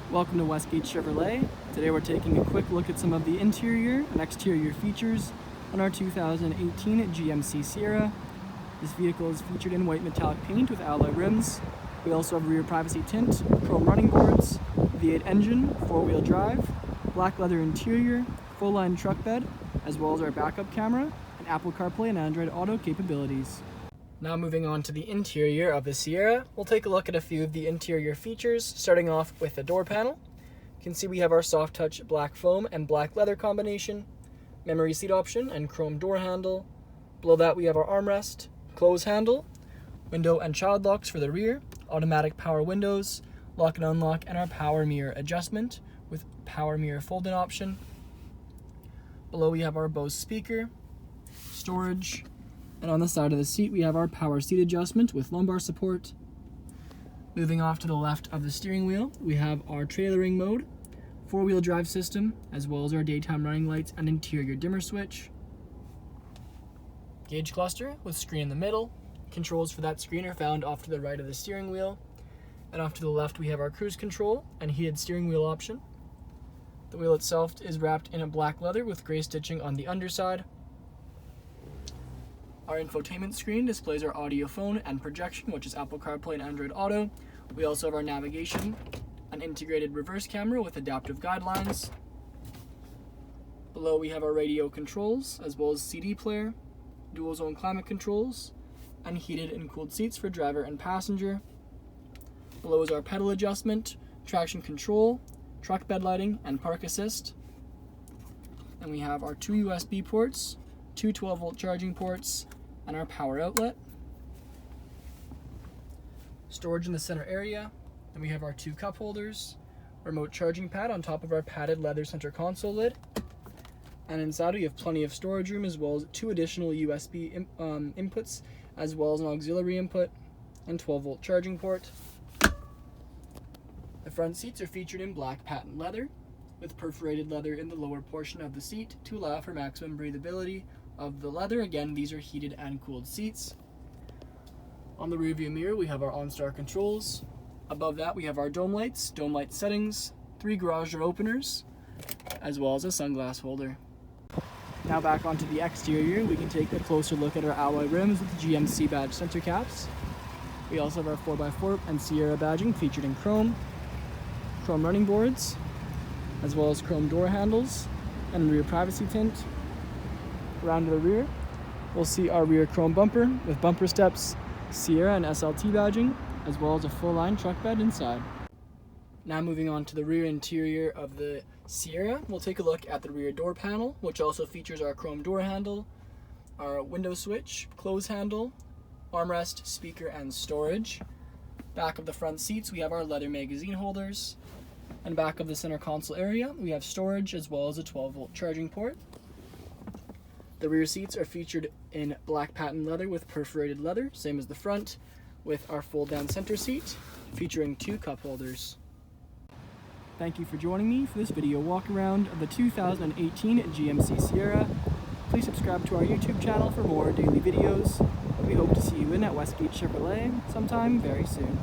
Welcome to Westgate Chevrolet. Today we're taking a quick look at some of the interior and exterior features on our 2018 GMC Sierra. This vehicle is featured in white metallic paint with alloy rims. We also have rear privacy tint, chrome running boards, V8 engine, 4-wheel drive, black leather interior, full-line truck bed, as well as our backup camera, and Apple CarPlay and Android Auto capabilities. Now moving on to the interior of the Sierra, we'll take a look at a few of the interior features, starting off with the door panel. You can see we have our soft touch black foam and black leather combination, memory seat option and chrome door handle. Below that we have our armrest, close handle, window and child locks for the rear, automatic power windows, lock and unlock, and our power mirror adjustment with power mirror fold-in option. Below we have our Bose speaker, storage, and on the side of the seat we have our power seat adjustment with lumbar support. Moving off to the left of the steering wheel, we have our trailering mode, 4-wheel drive system, as well as our daytime running lights and interior dimmer switch. Gauge cluster with screen in the middle. Controls for that screen are found off to the right of the steering wheel. And off to the left we have our cruise control and heated steering wheel option. The wheel itself is wrapped in a black leather with gray stitching on the underside. Our infotainment screen displays our audio phone and projection, which is Apple CarPlay and Android Auto. We also have our navigation, an integrated reverse camera with adaptive guidelines. Below we have our radio controls, as well as CD player, dual zone climate controls, and heated and cooled seats for driver and passenger. Below is our pedal adjustment, traction control, truck bed lighting, and park assist. And we have our 2 USB ports, 2 12-volt charging ports, and our power outlet. Storage in the center area. Then we have our 2 cup holders, remote charging pad on top of our padded leather center console lid. And inside we have plenty of storage room, as well as 2 additional USB inputs, as well as an auxiliary input and 12-volt charging port. The front seats are featured in black patent leather, with perforated leather in the lower portion of the seat to allow for maximum breathability of the leather. Again, these are heated and cooled seats. On the rear view mirror we have our OnStar controls. Above that we have our dome light settings, 3 garage door openers, as well as a sunglass holder. Now back onto the exterior, we can take a closer look at our alloy rims with the GMC badge center caps. We also have our 4x4 and Sierra badging featured in chrome running boards, as well as chrome door handles and rear privacy tint. Around to the rear, we'll see our rear chrome bumper with bumper steps, Sierra and SLT badging, as well as a full-line truck bed inside. Now moving on to the rear interior of the Sierra, we'll take a look at the rear door panel, which also features our chrome door handle, our window switch, close handle, armrest, speaker, and storage. Back of the front seats, we have our leather magazine holders. And back of the center console area, we have storage as well as a 12-volt charging port. The rear seats are featured in black patent leather with perforated leather, same as the front, with our fold-down center seat, featuring 2 cup holders. Thank you for joining me for this video walk-around of the 2018 GMC Sierra. Please subscribe to our YouTube channel for more daily videos. We hope to see you in at Westgate Chevrolet sometime very soon.